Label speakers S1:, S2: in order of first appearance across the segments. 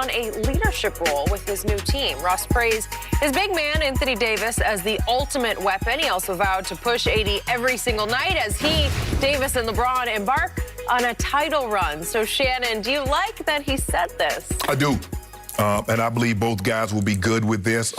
S1: on a leadership role with his new team. Russ praised his big man, Anthony Davis, as the ultimate weapon. He also vowed to push AD every single night as he, Davis, and LeBron embark on a title run. So, Shannon, do you like that he said this?
S2: I do. And I believe both guys will be good with this.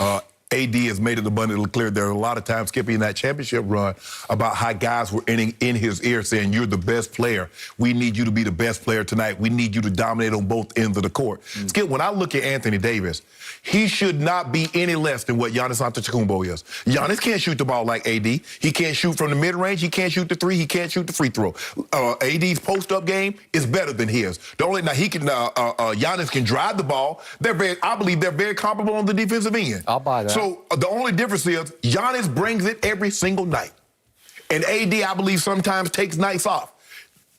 S2: AD has made it abundantly clear there are a lot of times, Skippy, in that championship run about how guys were in his ear saying, you're the best player. We need you to be the best player tonight. We need you to dominate on both ends of the court. Skip, when I look at Anthony Davis, he should not be any less than what Giannis Antetokounmpo is. Giannis can't shoot the ball like AD. He can't shoot from the mid-range. He can't shoot the three. He can't shoot the free throw. AD's post-up game is better than his. Giannis can drive the ball. I believe they're very comparable on the defensive end.
S3: I'll buy that.
S2: So the only difference is Giannis brings it every single night. And AD, I believe, sometimes takes nights off.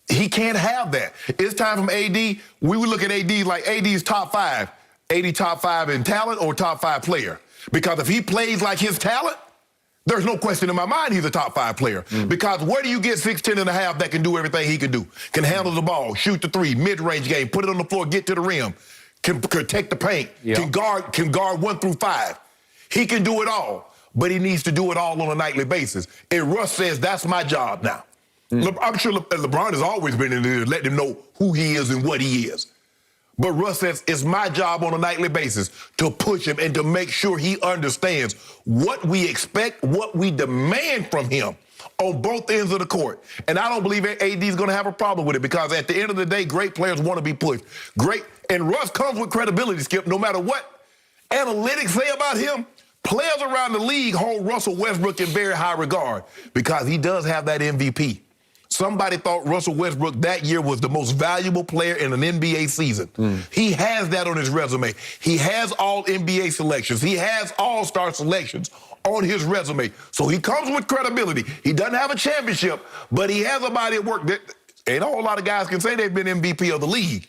S2: He can't have that. It's time from AD. We would look at AD like AD's top five. AD top five in talent or top five player. Because if he plays like his talent, there's no question in my mind he's a top five player. Because where do you get 6'10 and a half that can do everything he can do? Can handle the ball, shoot the three, mid-range game, put it on the floor, get to the rim, can protect the paint, can guard 1 through 5. He can do it all, but he needs to do it all on a nightly basis. And Russ says, that's my job now. I'm sure LeBron has always been in there, letting him know who he is and what he is. But Russ says, it's my job on a nightly basis to push him and to make sure he understands what we expect, what we demand from him on both ends of the court. And I don't believe AD is going to have a problem with it because at the end of the day, great players want to be pushed. And Russ comes with credibility, Skip, no matter what analytics say about him. Players around the league hold Russell Westbrook in very high regard because he does have that MVP. Somebody thought Russell Westbrook that year was the most valuable player in an NBA season. He has that on his resume. He has all NBA selections. He has all-star selections on his resume. So he comes with credibility. He doesn't have a championship, but he has a body of work that ain't a whole lot of guys can say they've been MVP of the league,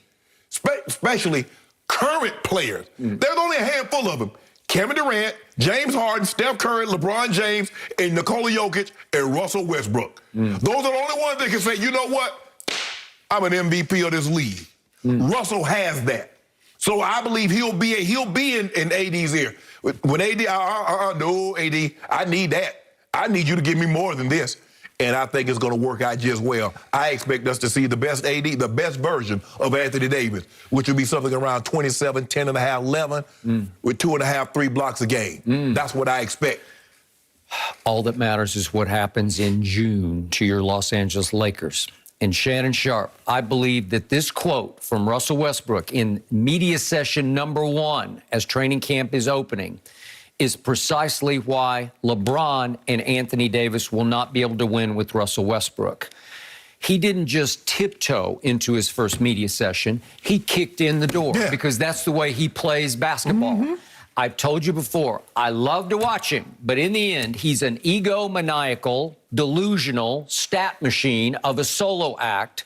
S2: especially current players. There's only a handful of them. Kevin Durant, James Harden, Steph Curry, LeBron James, and Nikola Jokic, and Russell Westbrook. Those are the only ones that can say, you know what? I'm an MVP of this league. Russell has that. So I believe he'll be in AD's ear. When AD, no, AD, I need that. I need you to give me more than this. And I think it's going to work out just well. I expect us to see the best AD, the best version of Anthony Davis, which would be something around 27, 10 and a half, 11, with 2.5, 3 blocks a game. That's what I expect.
S3: All that matters is what happens in June to your Los Angeles Lakers. And Shannon Sharpe, I believe that this quote from Russell Westbrook in media session number 1 as training camp is opening is precisely why LeBron and Anthony Davis will not be able to win with Russell Westbrook. He didn't just tiptoe into his first media session. He kicked in the door because that's the way he plays basketball. I've told you before, I love to watch him, but in the end, he's an egomaniacal, delusional stat machine of a solo act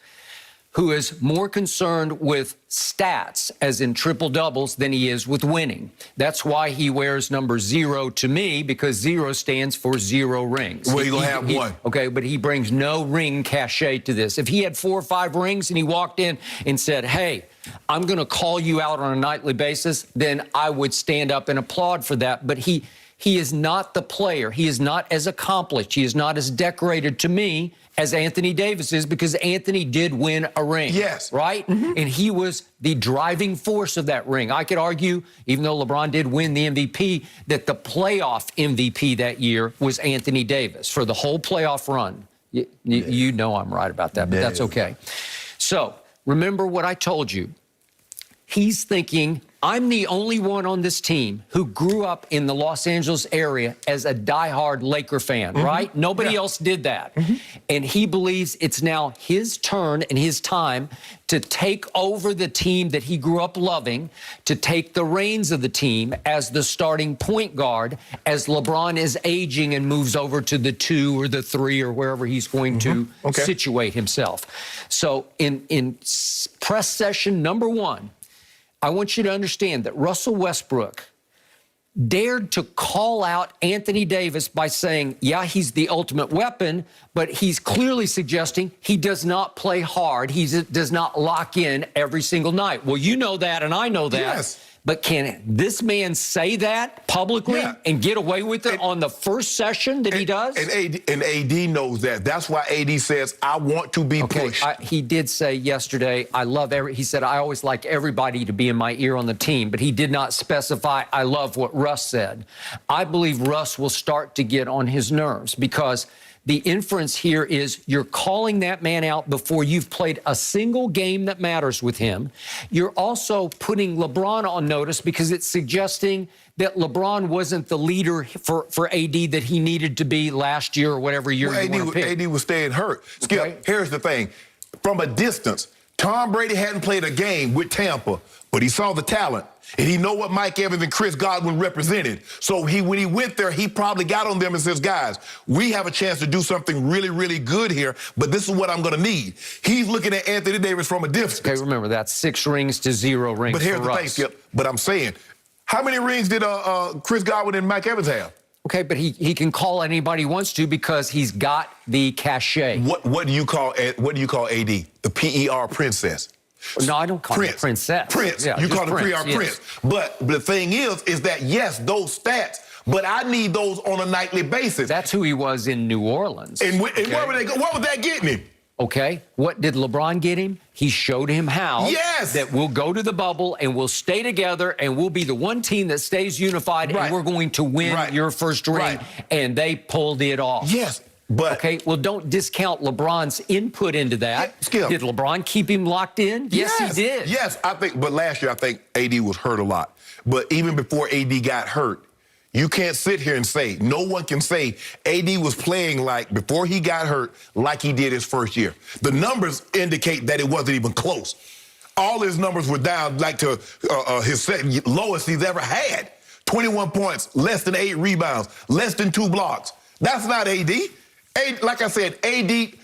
S3: who is more concerned with stats, as in triple-doubles, than he is with winning. That's why he wears number 0 to me, because 0 stands for 0 rings.
S2: Well, you're going to have one.
S3: Okay, but he brings no ring cachet to this. If he had 4 or 5 rings and he walked in and said, hey, I'm going to call you out on a nightly basis, then I would stand up and applaud for that. But he is not the player. He is not as accomplished. He is not as decorated to me as Anthony Davis is, because Anthony did win a ring.
S2: Yes.
S3: Right? And he was the driving force of that ring. I could argue, even though LeBron did win the MVP, that the playoff MVP that year was Anthony Davis for the whole playoff run. You know I'm right about that, but that's okay. So remember what I told you. He's thinking, I'm the only one on this team who grew up in the Los Angeles area as a diehard Laker fan, right? Nobody else did that. And he believes it's now his turn and his time to take over the team that he grew up loving, to take the reins of the team as the starting point guard as LeBron is aging and moves over to the 2 or the 3 or wherever he's going to situate himself. So in press session number 1, I want you to understand that Russell Westbrook dared to call out Anthony Davis by saying, yeah, he's the ultimate weapon, but he's clearly suggesting he does not play hard. He does not lock in every single night. Well, you know that, and I know that.
S2: Yes.
S3: But can this man say that publicly and get away with it on the first session that he does?
S2: And AD knows that. That's why AD says, I want to be pushed.
S3: He did say yesterday, he said, I always like everybody to be in my ear on the team, but he did not specify, I love what Russ said. I believe Russ will start to get on his nerves because the inference here is you're calling that man out before you've played a single game that matters with him. You're also putting LeBron on notice because it's suggesting that LeBron wasn't the leader for AD that he needed to be last year or whatever year you want to pick.
S2: AD was staying hurt. Skip, here's the thing. From a distance, Tom Brady hadn't played a game with Tampa, but he saw the talent. And he know what Mike Evans and Chris Godwin represented. So when he went there, he probably got on them and says, guys, we have a chance to do something really, really good here, but this is what I'm going to need. He's looking at Anthony Davis from a distance.
S3: Okay, remember, that's 6 rings to 0 rings
S2: But here's the thing, Skip. But I'm saying, how many rings did Chris Godwin and Mike Evans have?
S3: Okay, but he can call anybody he wants to because he's got the cachet.
S2: What do you call AD? The PER princess.
S3: No, I don't call it princess.
S2: Prince.
S3: Yeah,
S2: you call it
S3: Prince,
S2: Prince. But the thing is that, yes, those stats, but I need those on a nightly basis.
S3: That's who he was in New Orleans.
S2: And where were they? What was that getting him?
S3: Okay, what did LeBron get him? He showed him how.
S2: Yes.
S3: That we'll go to the bubble and we'll stay together and we'll be the one team that stays unified and we're going to win your first ring. And they pulled it off.
S2: Yes. But
S3: okay, well, don't discount LeBron's input into that.
S2: Skip.
S3: Did LeBron keep him locked in? Yes, he did.
S2: Yes, but last year I think AD was hurt a lot. But even before AD got hurt, you can't sit here and say, no one can say AD was playing like, before he got hurt, like he did his first year. The numbers indicate that it wasn't even close. All his numbers were down like to his lowest he's ever had. 21 points, less than 8 rebounds, less than 2 blocks. That's not AD. Like I said, AD,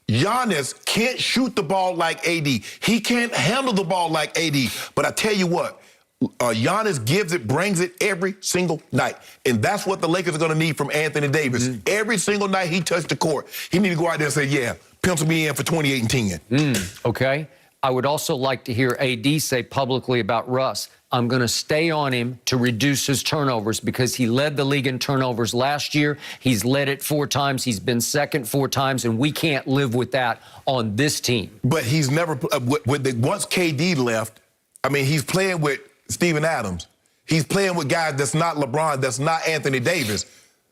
S2: Giannis can't shoot the ball like AD. He can't handle the ball like AD. But I tell you what, Giannis gives it, brings it every single night. And that's what the Lakers are going to need from Anthony Davis. Every single night he touched the court, he need to go out there and say, yeah, pencil me in for 28 and 10.
S3: Okay. I would also like to hear AD say publicly about Russ, I'm going to stay on him to reduce his turnovers because he led the league in turnovers last year. He's led it 4 times. He's been second 4 times, and we can't live with that on this team.
S2: But he's never, once KD left, I mean, he's playing with Steven Adams. He's playing with guys that's not LeBron, that's not Anthony Davis.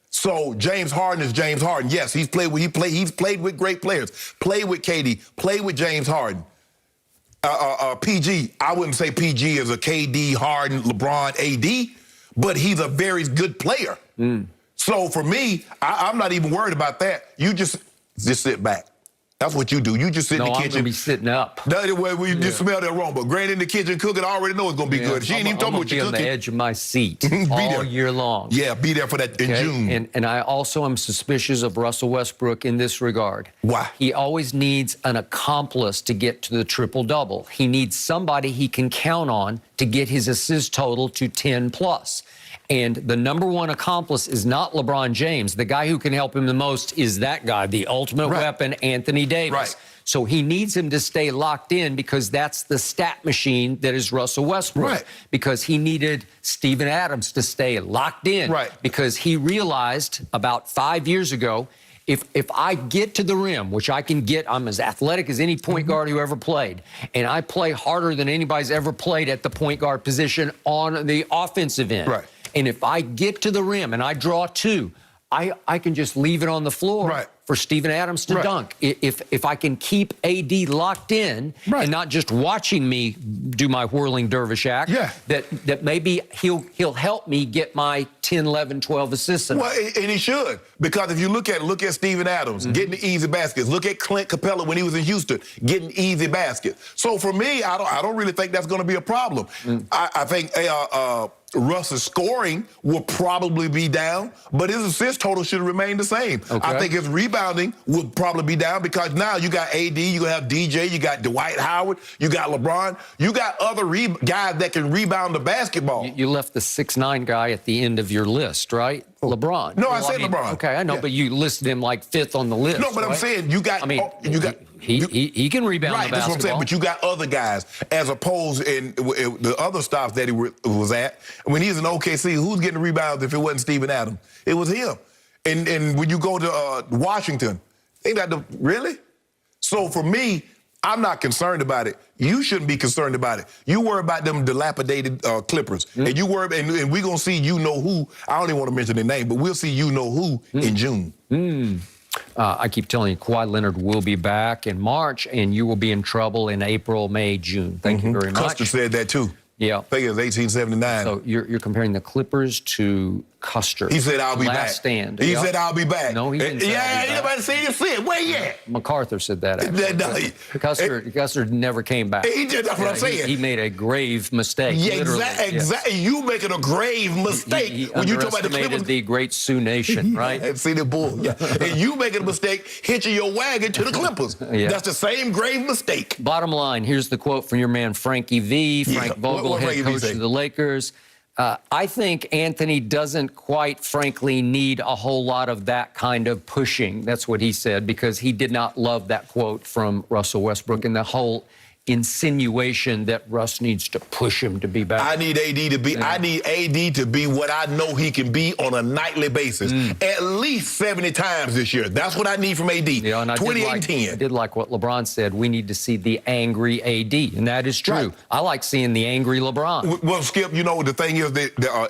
S2: So James Harden is James Harden. Yes, he's played with great players. Played with KD, played with James Harden. PG, I wouldn't say PG is a KD, Harden, LeBron, AD, but he's a very good player. So for me, I'm not even worried about that. You just sit back. That's what you do. You just sit in the kitchen.
S3: I'm going to be sitting up.
S2: That's way we just smell that wrong. But Granny in the kitchen cooking, I already know it's going to be good. She ain't even talking about what you're cooking.
S3: On the edge of my seat all year long.
S2: Yeah, be there for that in June.
S3: And I also am suspicious of Russell Westbrook in this regard.
S2: Why?
S3: He always needs an accomplice to get to the triple-double. He needs somebody he can count on to get his assist total to 10+. And the number one accomplice is not LeBron James. The guy who can help him the most is that guy, the ultimate weapon, Anthony Davis. So he needs him to stay locked in because that's the stat machine that is Russell Westbrook. Because he needed Steven Adams to stay locked in. Because he realized about 5 years ago, if I get to the rim, which I can get, I'm as athletic as any point guard who ever played, and I play harder than anybody's ever played at the point guard position on the offensive end. And if I get to the rim and I draw 2, I can just leave it on the floor for Steven Adams to dunk. If I can keep AD locked in and not just watching me do my whirling dervish act, that maybe he'll help me get my 10, 11, 12 assists.
S2: Well, and he should, because if you look at Steven Adams getting the easy baskets, look at Clint Capella when he was in Houston getting easy baskets. So for me, I don't really think that's going to be a problem. I think Russ's scoring will probably be down, but his assist total should remain the same. I think his rebound rebounding will probably be down because now you got AD, you gonna have DJ, you got Dwight Howard, you got LeBron, you got other guys that can rebound the basketball.
S3: You left the 6'9" guy at the end of your list, right? LeBron.
S2: No, I said LeBron.
S3: Okay, I know, but you listed him like 5th on the list.
S2: No, but
S3: right?
S2: I'm saying you got.
S3: He can rebound
S2: right,
S3: the basketball.
S2: That's what I'm saying. But you got other guys as opposed in the other stops that he was at. When he was in OKC, who's getting the rebounds if it wasn't Steven Adams? It was him. And when you go to Washington, ain't that really? So for me, I'm not concerned about it. You shouldn't be concerned about it. You worry about them dilapidated Clippers. And you worry, and we're going to see you know who. I don't even want to mention their name, but we'll see you know who in June.
S3: I keep telling you, Kawhi Leonard will be back in March, and you will be in trouble in April, May, June. Thank you very much.
S2: Custer said that too.
S3: Yeah.
S2: I think it was 1879.
S3: So you're comparing the Clippers to Custer.
S2: He said, I'll be back.
S3: Last stand.
S2: He said, I'll be back.
S3: No, he didn't say I'll be back.
S2: Anybody say this shit? Where you at?
S3: MacArthur said that, actually. Custer never came back.
S2: He did, that's what I'm saying.
S3: He made a grave mistake, literally.
S2: Exactly. Yes. You making a grave mistake
S3: he
S2: when you talk about the Clippers.
S3: the great Sioux Nation, right?
S2: And see the bull. Yeah. And you making a mistake hitching your wagon to the Clippers.
S3: Yeah.
S2: That's the same grave mistake.
S3: Bottom line, here's the quote from your man Frankie V, Frank Vogel, head coach of the Lakers. I think Anthony doesn't quite frankly need a whole lot of that kind of pushing. That's what he said, because he did not love that quote from Russell Westbrook and the whole insinuation that Russ needs to push him to be better.
S2: I need AD to be what I know he can be on a nightly basis. At least 70 times this year. That's what I need from AD.
S3: Yeah, and
S2: 10.
S3: I did like what LeBron said. We need to see the angry AD, and that is true.
S2: Right.
S3: I like seeing the angry LeBron.
S2: Well, Skip, you know, the thing is that